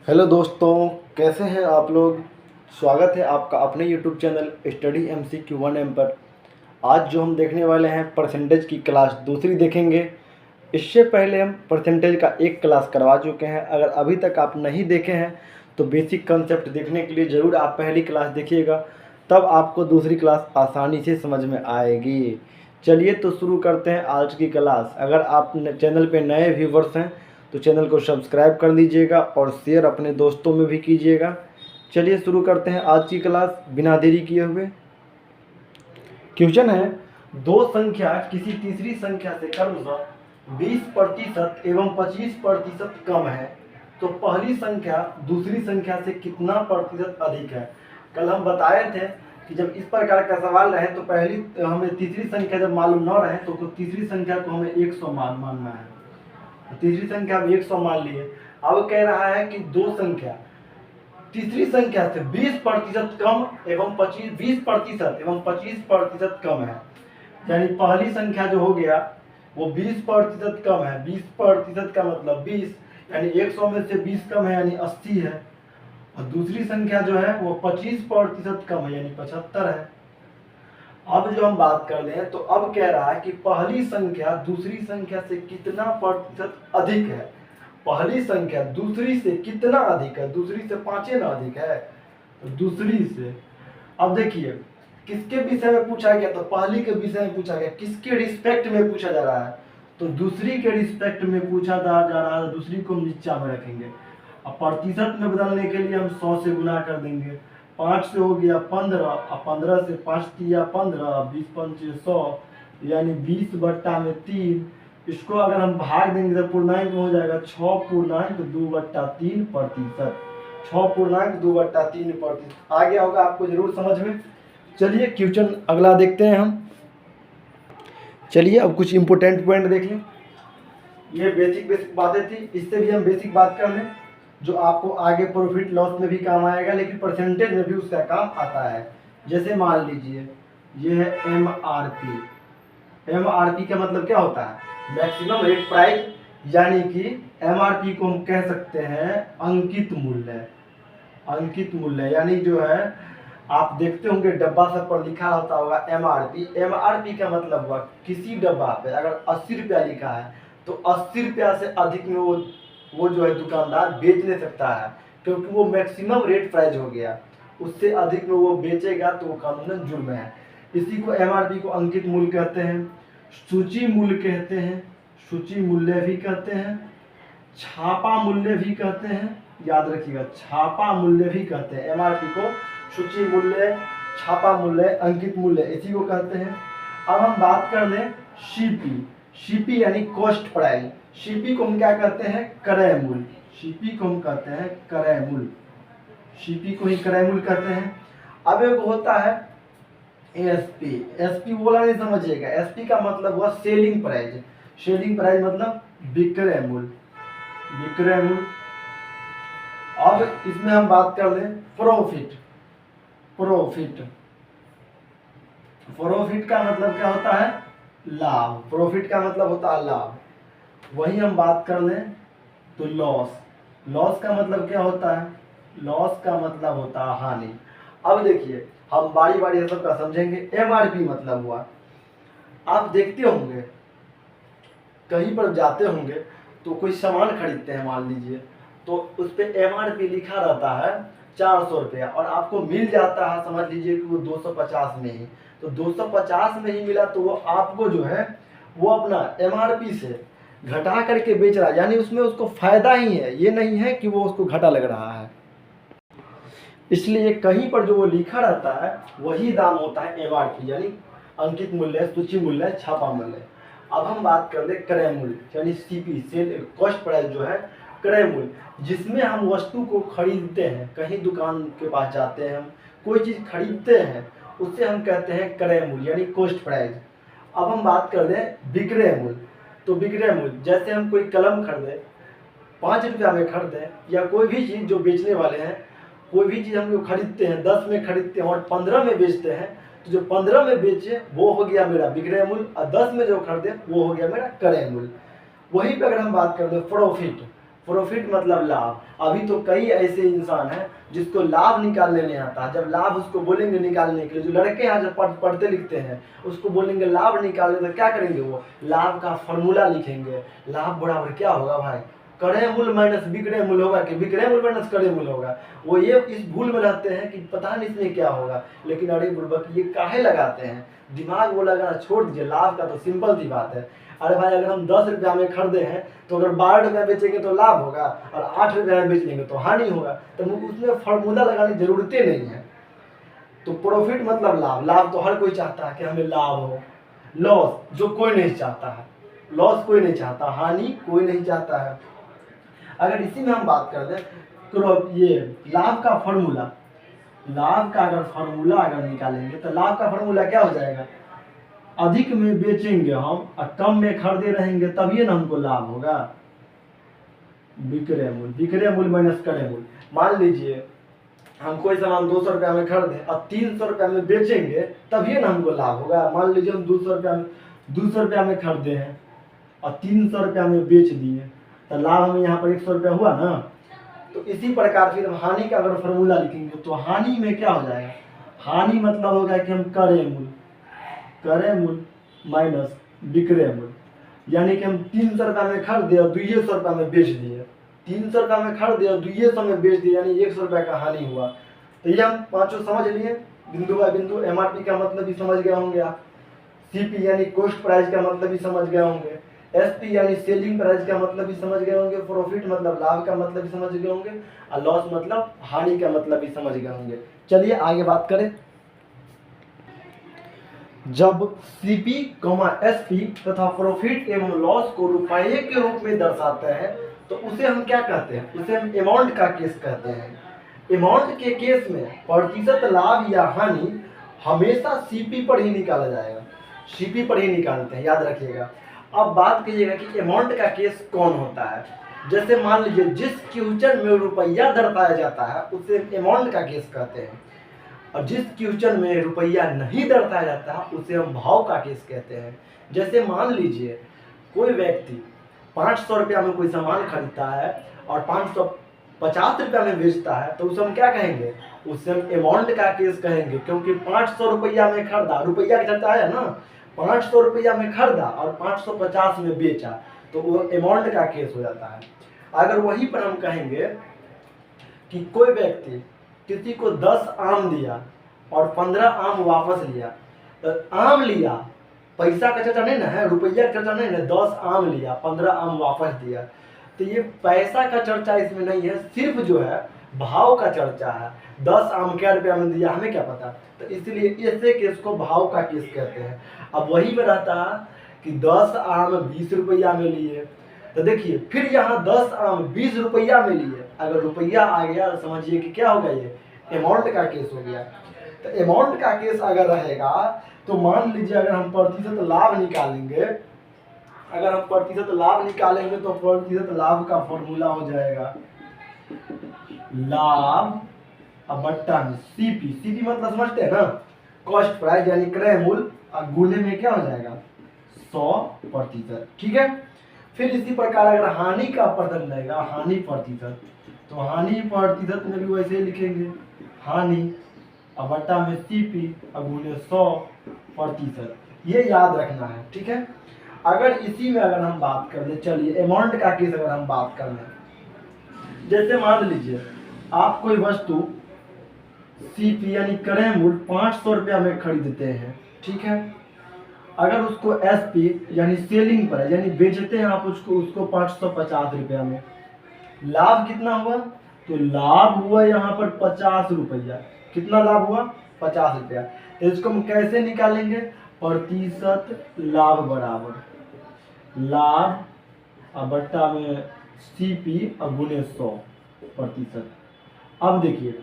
Hello दोस्तों, कैसे हैं आप लोग। स्वागत है आपका अपने यूट्यूब चैनल स्टडी MCQ1M पर। आज जो हम देखने वाले हैं परसेंटेज की क्लास दूसरी देखेंगे। इससे पहले हम परसेंटेज का एक क्लास करवा चुके हैं। अगर अभी तक आप नहीं देखे हैं तो बेसिक कंसेप्ट देखने के लिए ज़रूर आप पहली क्लास देखिएगा, तब आपको दूसरी क्लास आसानी से समझ में आएगी। चलिए तो शुरू करते हैं आज की क्लास। अगर आप चैनल पे नए व्यूवर्स हैं तो चैनल को सब्सक्राइब कर लीजिएगा और शेयर अपने दोस्तों में भी कीजिएगा। चलिए शुरू करते हैं आज की क्लास बिना देरी किए हुए। क्वेश्चन है, दो संख्या किसी तीसरी संख्या से क्रमशः 20% एवं 25% कम है, तो पहली संख्या दूसरी संख्या से कितना प्रतिशत अधिक है। कल हम बताए थे कि जब इस प्रकार का सवाल रहे तो पहली हमें तीसरी संख्या जब मालूम न रहे तो तीसरी संख्या को हमें 100 मानना है। तीसरी संख्या अब 100 मान लिए। अब कह रहा है कि दो संख्या तीसरी संख्या से 20% कम एवं 20% एवं 25% कम है। यानी पहली संख्या जो हो गया वो 20% कम है। 20% का मतलब 20, यानी 100 में से 20 कम है यानी 80 है। और दूसरी संख्या जो है वो 25% कम है यानी 75 है। अब जो हम बात कर रहे हैं तो अब कह रहा है कि पहली संख्या दूसरी संख्या से कितना प्रतिशत अधिक है। पहली संख्या दूसरी से कितना अधिक है, दूसरी से 5 ना अधिक है, तो दूसरी से। अब देखिए किसके विषय में पूछा गया, तो पहली के विषय में पूछा गया। किसके रिस्पेक्ट में पूछा जा रहा है, तो दूसरी के रिस्पेक्ट में पूछा जा रहा है। दूसरी को हम नीचा में रखेंगे। अब प्रतिशत में बदलने के लिए हम 100 से गुना कर देंगे। 5 से हो गया 15, और 15 से 5 दिया 15, 20 पंचे 100, यानी 20/3। इसको अगर हम भाग देंगे तो पूर्णांक में हो जाएगा 6.2/3%। 6.2/3% आ गया होगा आपको जरूर समझ में। चलिए क्वेश्चन अगला देखते हैं हम। चलिए अब कुछ इंपोर्टेंट पॉइंट देख लें। ये बेसिक बातें थी, इससे भी हम बेसिक बात कर लें जो आपको आगे प्रॉफिट लॉस में भी काम आएगा, लेकिन परसेंटेज में भी उसका काम आता है। जैसे मान लीजिए ये है MRP। MRP का मतलब क्या होता है, मैक्सिमम रेट प्राइस, यानी कि MRP को हम कह सकते हैं अंकित मूल्य। अंकित मूल्य यानी जो है आप देखते होंगे डब्बा सब पर लिखा होता होगा MRP। MRP का मतलब हुआ किसी डब्बा पे अगर 80 रुपया लिखा है तो 80 रुपया से अधिक में वो जो है दुकानदार बेच नहीं सकता है, क्योंकि वो मैक्सिमम रेट प्राइस हो गया। उससे अधिक में वो बेचेगा तो वो कानूनन जुर्म है। इसी को MRP को अंकित मूल्य कहते हैं, सूची मूल्य कहते हैं, सूची मूल्य भी कहते हैं, छापा मूल्य भी कहते हैं। याद रखिएगा, छापा मूल्य भी कहते हैं। MRP को सूची मूल्य, छापा मूल्य, अंकित मूल्य इसी को कहते हैं। अब हम बात कर लें CP। CP यानी कॉस्ट प्राइस। CP को हम क्या कहते हैं, क्रय मूल्य। CP को हम कहते हैं क्रय मूल्य। CP को ही क्रय मूल्य कहते हैं। अब एक होता है SP। SP बोला नहीं समझिएगा, SP का मतलब हुआ सेलिंग प्राइस। सेलिंग प्राइस मतलब विक्रय मूल्य। विक्रय मूल्य। अब इसमें हम बात कर लें प्रॉफिट। प्रॉफिट, प्रॉफिट का मतलब क्या होता है, लाभ। प्रॉफिट का मतलब होता है लाभ। वही हम बात कर लें तो लॉस। लॉस का मतलब क्या होता है, लॉस का मतलब होता है हानि। अब देखिए हम बारी बारी सबका समझेंगे। MRP मतलब हुआ, आप देखते होंगे कहीं पर जाते होंगे तो कोई सामान खरीदते हैं मान लीजिए, तो उस पर MRP लिखा रहता है 400 रुपया और आपको मिल जाता है समझ लीजिए कि वो 250 में ही। तो 250 में ही मिला तो वो आपको जो है वो अपना MRP से घटा करके बेच रहा है, यानी उसमें उसको फायदा ही है, ये नहीं है कि वो उसको घाटा लग रहा है। इसलिए कहीं पर जो वो लिखा रहता है वही दाम होता है MRP, यानी अंकित मूल्य, सूची मूल्य, छापा मूल्य। अब हम बात कर ले क्रय मूल्य, यानी CP सेल कॉस्ट प्राइस जो है क्रय मूल्य, जिसमें हम वस्तु को खरीदते हैं। कहीं दुकान के पास जाते हैं, हम कोई चीज़ खरीदते हैं, उससे हम कहते हैं क्रय मूल्य यानी कॉस्ट प्राइस। अब हम बात कर लें विक्रय मूल्य। तो विक्रय मूल्य जैसे हम कोई कलम खरीदें 5 रुपया में खरीदें, या कोई भी चीज़ जो बेचने वाले हैं, कोई भी चीज़ हम लोग खरीदते हैं 10 में खरीदते हैं और 15 में बेचते हैं, तो जो 15 में बेचे वो हो गया मेरा विक्रय मूल्य, और 10 में जो खरीदे वो हो गया मेरा क्रय मूल्य। वहीं पे अगर हम बात कर लें प्रॉफिट, प्रॉफिट मतलब लाभ। अभी तो कई ऐसे इंसान हैं जिसको लाभ निकालने नहीं आता। जब लाभ उसको बोलेंगे निकालने के लिए, जो लड़के हैं जब पढ़ते लिखते हैं उसको बोलेंगे लाभ निकालने, तो क्या करेंगे, वो लाभ का फॉर्मूला लिखेंगे। लाभ बराबर क्या होगा भाई, करे मूल माइनस बिक्रे मूल होगा कि बिक्रे मूल माइनस करे मूल होगा। वो ये इस भूल में रहते हैं कि पता नहीं इसमें क्या होगा। लेकिन अरे बुर्बक ये काहे लगाते हैं, दिमाग वो लगाना छोड़ दीजिए। लाभ का तो सिंपल सी बात है। अरे भाई अगर हम 10 रुपया में खरीदे हैं तो अगर 12 रुपया बेचेंगे तो लाभ होगा, और 8 रुपया में बेच लेंगे तो हानि होगा। तो उसमें फॉर्मूला लगाने की जरूरतें नहीं है। तो प्रॉफिट मतलब लाभ। लाभ तो हर कोई चाहता है कि हमें लाभ हो। लॉस जो कोई नहीं चाहता है, लॉस कोई नहीं चाहता, हानि कोई नहीं चाहता है। अगर इसी में हम बात कर दें तो ये लाभ का फॉर्मूला, लाभ का अगर फॉर्मूला अगर निकालेंगे तो लाभ का फॉर्मूला क्या हो जाएगा, अधिक में बेचेंगे हम और कम में खरीदे रहेंगे तभी ना हमको लाभ होगा। विक्रय मूल्य माइनस क्रय मूल्य। मान लीजिए हम कोई सामान 200 रुपया में खरीदे और 300 रुपया में बेचेंगे तभी ना हमको लाभ होगा। मान लीजिए हम 200 रुपया में खरीदे हैं और 300 रुपया में बेच दिए तो लाभ हमें यहाँ पर 100 रुपया हुआ ना। तो इसी प्रकार फिर हम हानि का अगर फॉर्मूला लिखेंगे तो हानि में क्या हो जाएगा, हानि मतलब होगा कि हम क्रय मूल्य माइनस विक्रय मूल्य। यानी कि हम 300 रुपया में खरीदे और 200 रुपया में बेच दिए, 300 रुपया में खरीदे और 200 में बेच दिए, यानी 100 रुपया का हानि हुआ। तो ये हम पांचों समझ लिए बिंदु बाय बिंदु। एमआरपी का मतलब भी समझ गए होंगे आप, सीपी यानी कॉस्ट प्राइस का मतलब भी समझ गए होंगे, एसपी यानी सेलिंग प्राइस का मतलब भी समझ गए होंगे, प्रॉफिट मतलब लाभ का मतलब भी समझ गए होंगे, और लॉस मतलब हानि का मतलब भी समझ गए होंगे। चलिए आगे बात करें। जब सीपी, एसपी तथा प्रॉफिट एवं लॉस को रुपये के रूप में दर्शाते हैं तो उसे हम क्या कहते हैं, उसे हम अमाउंट का केस कहते हैं। अमाउंट के केस में प्रतिशत लाभ या हानि हमेशा सीपी पर ही निकाला जाएगा, सीपी पर ही निकालते हैं, याद रखिएगा। अब बात कीजिएगा कि अमाउंट का केस कौन होता है। जैसे मान लीजिए जिस क्वेश्चन में रुपया दर्शाया जाता है उसे अमाउंट का केस कहते हैं, और जिस क्वेश्चन में रुपया नहीं दर्शाया जाता है उसे हम भाव का केस कहते हैं। जैसे मान लीजिए कोई व्यक्ति 500 रुपया में कोई सामान खरीदता है और 550 रुपया में बेचता है तो उसे हम क्या कहेंगे, उसे हम अमाउंट का केस कहेंगे। क्योंकि 500 रुपया में खरीदा, रुपया की चर्चा है ना, 500 रुपया में खरीदा और 550 में बेचा तो वो अमाउंट का केस हो जाता है। अगर वहीं पर हम कहेंगे कि कोई व्यक्ति किसी को 10 आम दिया और 15 आम वापस लिया, तो आम लिया, पैसा का चर्चा नहीं ना है, रुपया का चर्चा नहीं ना, 10 आम लिया 15 आम वापस दिया, तो ये पैसा का चर्चा इसमें नहीं है, सिर्फ जो है भाव का चर्चा है। 10 आम क्या रुपया में दिया हमें क्या पता, तो इसलिए ऐसे केस को भाव का केस कहते हैं। अब वही में रहता है कि 10 आम 20 रुपया में लिए, तो देखिए फिर यहाँ 10 आम 20 रुपया में लिए, अगर रुपया आ गया तो समझिए कि क्या होगा, ये अमाउंट का केस हो गया। तो अमाउंट का केस अगर रहेगा तो मान लीजिए अगर हम प्रतिशत लाभ निकालेंगे, अगर हम प्रतिशत लाभ निकालेंगे तो प्रतिशत लाभ का फॉर्मूला हो जाएगा लाभ बट्टा में सीपी। सीपी मतलब समझते हैं ना, कॉस्ट प्राइस यानी क्रय मूल्य, और गुणे में क्या हो जाएगा 100%। ठीक है। फिर इसी प्रकार अगर हानि का पदन रहेगा, हानि प्रतिशत, तो हानि प्रतिशत में भी वैसे ही लिखेंगे हानि बट्टा में सीपी गुणे 100%। ये याद रखना है। ठीक है। अगर इसी में अगर हम बात कर ले, चलिए अमाउंट का केस अगर हम बात कर लें, जैसे मान लीजिए आप कोई वस्तु सीपी यानी क्रय मूल्य 500 रुपया में खरीदते हैं, ठीक है। अगर उसको एसपी यानी सेलिंग प्राइस यानी बेचते हैं आप उसको 550 रुपया में, लाभ कितना हुआ, तो लाभ हुआ यहाँ पर 50 रुपया। कितना लाभ हुआ, 50 रुपया। तो इसको हम कैसे निकालेंगे, प्रतिशत लाभ बराबर लाभ बट्टा में सीपी गुणे 100%। अब देखिए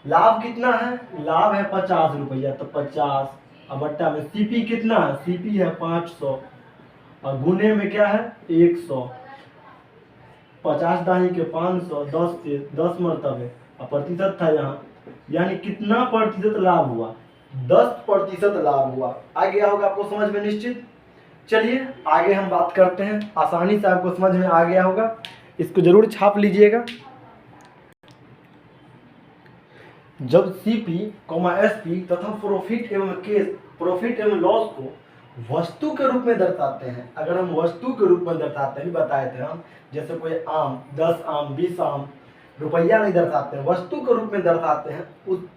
लाभ कितना है, लाभ है 50 रुपया, तो 50 बट्टा में सीपी कितना है, सीपी है 500 और गुणे में क्या है 100। 50 दाही के 500, 10 से 10 मरतबे और प्रतिशत था यहाँ, यानी कितना प्रतिशत लाभ हुआ, 10% लाभ हुआ। आ गया होगा आपको समझ में निश्चित। चलिए आगे हम बात करते हैं, आसानी से आपको समझ में आ गया होगा। इसको जरूर छाप लीजिएगा। जब सीपी, एसपी तथा प्रॉफिट एवं लॉस को वस्तु के रूप में दर्शाते हैं, अगर हम वस्तु के रूप में दर्शाते हैं, बताए थे हम, जैसे कोई आम 10 आम 20 आम, रुपया नहीं दर्शाते हैं, वस्तु के रूप में दर्शाते हैं,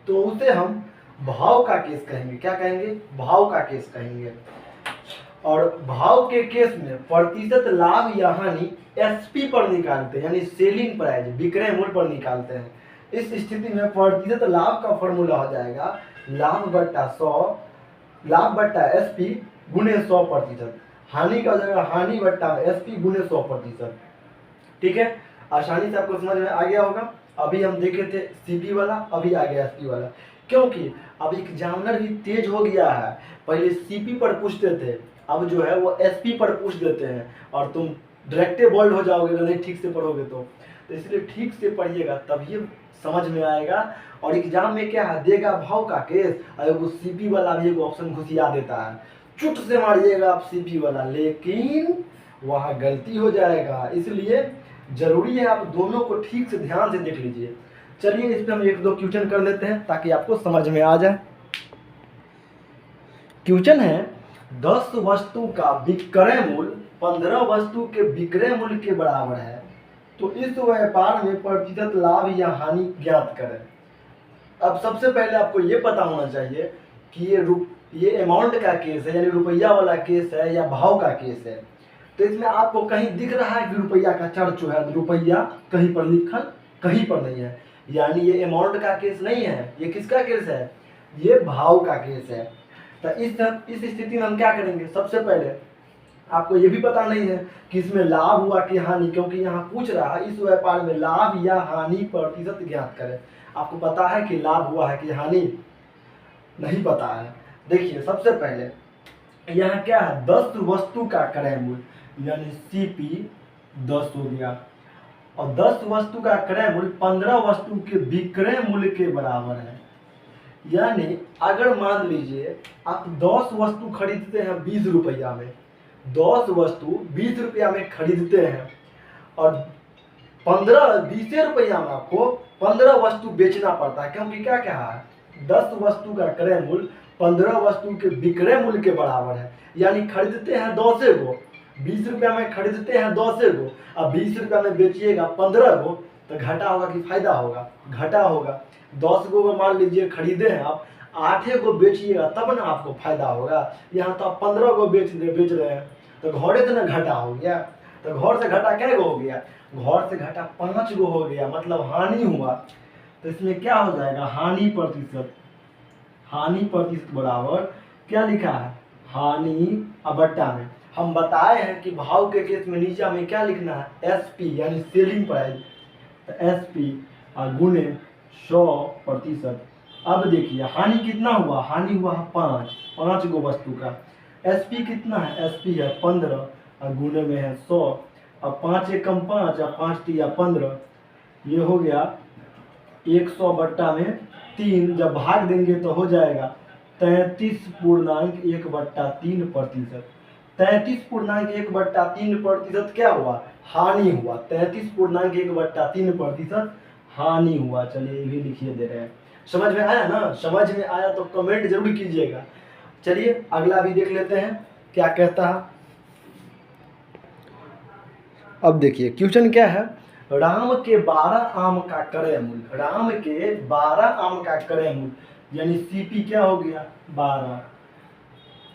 तो उसे हम भाव का केस कहेंगे। क्या कहेंगे? भाव का केस कहेंगे। और भाव के केस में प्रतिशत लाभ या हानि एसपी पर निकालते हैं, यानी सेलिंग प्राइस, विक्रय मूल्य पर निकालते हैं। इस स्थिति में प्रतिशत लाभ का फॉर्मूला हो जाएगा लाभ बट्टा एसपी गुणे 100%। हानि का हो जाएगा हानि बट्टा एसपी गुणे 100%। ठीक है, आसानी से आपको समझ में आ गया होगा। अभी हम देखे थे सीपी वाला, अभी आ गया एसपी वाला, क्योंकि अब एग्जामिनर भी तेज हो गया है। पहले सीपी पर पूछते थे, अब जो है वो एसपी पर पूछ देते हैं, और तुम डायरेक्टे बोल्ड हो जाओगे अगर नहीं ठीक से पढ़ोगे तो इसलिए ठीक से पढ़िएगा, तभी समझ में आएगा। और एग्जाम में क्या है, देगा भाव का केस, और वो सीपी वाला भी एक ऑप्शन घुसिया देता है, चुट से मारिएगा आप सीपी वाला, लेकिन वहाँ गलती हो जाएगा। इसलिए जरूरी है आप दोनों को ठीक से ध्यान से देख लीजिए। चलिए इस पर हम 1-2 क्वेश्चन कर लेते हैं ताकि आपको समझ में आ जाए। क्वेश्चन है 10 वस्तु का विक्रय मूल्य 15 वस्तु के विक्रय मूल्य के बराबर है, तो इस व्यापार में प्रतिशत लाभ या हानि ज्ञात करें। अब सबसे पहले आपको ये पता होना चाहिए कि ये अमाउंट का केस है, यानी रुपया वाला केस है या भाव का केस है। तो इसमें आपको कहीं दिख रहा है कि रुपया का चर्च है, रुपया कहीं पर लिखल कहीं पर नहीं है, यानी ये अमाउंट का केस नहीं है। ये किसका केस है? ये भाव का केस है। तो इस स्थिति में हम क्या करेंगे, सबसे पहले आपको ये भी पता नहीं है कि इसमें लाभ हुआ कि हानि, क्योंकि यहाँ पूछ रहा है इस व्यापार में लाभ या हानि प्रतिशत ज्ञात करें। आपको पता है कि लाभ हुआ है कि हानि? नहीं पता है। देखिए सबसे पहले यहाँ क्या है, 10 वस्तु का क्रय मूल्य, यानी सीपी 10 हो गया, और 10 वस्तु का क्रय मूल्य 15 वस्तु के विक्रय मूल्य के बराबर है। यानी अगर मान लीजिए आप 10 वस्तु खरीदते हैं 20 रुपया में, 10 वस्तु 20 रुपया में खरीदते हैं, और 20 रुपया में आपको 15 वस्तु बेचना पड़ता है, क्योंकि क्या कहा है, 10 वस्तु का क्रय मूल्य 15 वस्तु के विक्रय मूल्य के बराबर है। यानी खरीदते हैं 10 को, 20 रुपया में खरीदते हैं 10 को, अब 20 रुपया में बेचिएगा 15 को, तो घाटा होगा कि फायदा होगा? घाटा होगा। 10 को मान लीजिए खरीदे हैं आप, 8 को बेचिएगा तब ना आपको फायदा होगा। यहाँ तो आप 15 को बेच रहे हैं, तो घोड़े से ना घाटा हो गया। तो घर से घाटा क्या हो गया? घर से घाटा 5 गो हो गया, मतलब हानि हुआ। तो इसमें क्या हो जाएगा, हानि प्रतिशत बराबर क्या लिखा है, हानि बट्टा में हम बताए हैं कि भाव के केस में नीचे में क्या लिखना है, एसपी यानी सेलिंग प्राइस, तो एसपी गुणे 100%। अब देखिए हानि कितना हुआ, हानि हुआ है 5 गो वस्तु का। एसपी कितना है, एसपी है 15 और गुणे में है 100, अब 5 एकम 5 और 5 तिया 15, ये हो गया 100/3। जब भाग देंगे तो हो जाएगा 33.1/3%। 33.1/3% क्या हुआ, हानि हुआ। 33.1/3% हानि हुआ। चलिए ये भी लिखिए दे रहे हैं। समझ में आया ना? समझ में आया तो कमेंट जरूर कीजिएगा। चलिए अगला भी देख लेते हैं क्या कहता है। अब देखिए क्वेश्चन क्या है, राम के 12 आम का क्रय मूल्य, राम के 12 आम का क्रय मूल्य यानी सीपी क्या हो गया 12,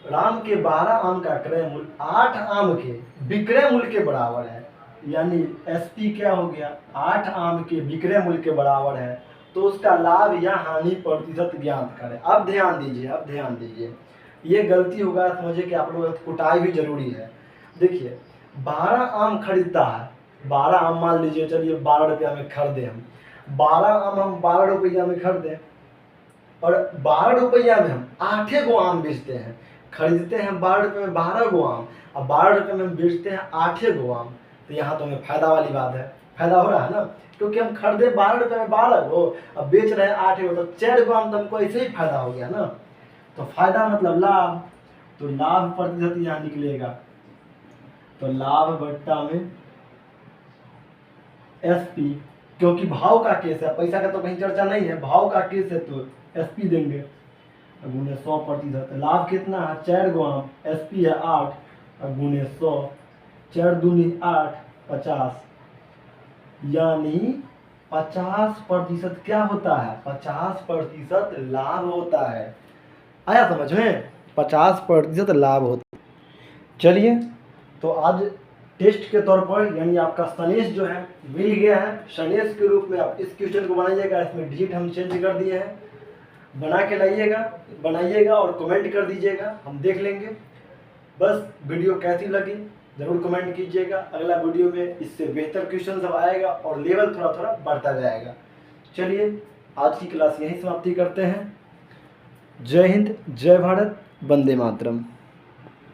राम के 12 आम का क्रय मूल्य 8 आम के विक्रय मूल्य के बराबर है, यानी एसपी क्या हो गया 8 आम के विक्रय मूल्य के बराबर है, तो उसका लाभ या हानि प्रतिशत ज्ञात करें। अब ध्यान दीजिए, ये गलती होगा, समझिए कि आप लोग कुटाई भी जरूरी है। देखिए 12 आम खरीदता है, 12 आम मान लीजिए, चलिए 12 रुपया में खरीदे हम, 12 आम हम 12 रुपया में खरीदे, और 12 रुपया में हम 8 गो आम बेचते हैं। खरीदते हैं 12 रुपये में 12 गो आम, और 12 रुपये में बेचते हैं 8 गो आम, तो यहाँ तो हमें फायदा वाली बात है, फायदा हो रहा है ना, क्योंकि हम खरीदे 12 रुपये में 12 गो, अब बेच रहे हैं 8 गो, तो 4 गो आम तो हमको ऐसे ही फायदा हो गया ना। तो फायदा मतलब लाभ, तो लाभ प्रतिशत यहाँ निकलेगा, तो लाभ बट्टा में SP, क्योंकि भाव का केस है, पैसा का तो कहीं चर्चा नहीं है, भाव का केस है तो SP देंगे। गुने 100%। लाभ कितना है? 4 गुआम, SP है 8 और गुने 100, 4 दूनी 8, 50, यानी 50% क्या होता है? 50% लाभ होता है। आया समझ में? 50% लाभ होता है। चलिए, तो आज टेस्ट के तौर पर यानी आपका सनेश जो है मिल गया है। सनेश के रूप में आप इस क्वेश्चन को बनाइएगा। इसमें डिजिट हम चेंज कर दिए हैं, बना के लाइएगा, बनाइएगा और कमेंट कर दीजिएगा, हम देख लेंगे। बस वीडियो कैसी लगी ज़रूर कमेंट कीजिएगा। अगला वीडियो में इससे बेहतर क्वेश्चन सब आएगा और लेवल थोड़ा थोड़ा बढ़ता जाएगा। चलिए, आज की क्लास यहीं समाप्ति करते हैं। जय हिंद, जय भारत, वंदे मातरम।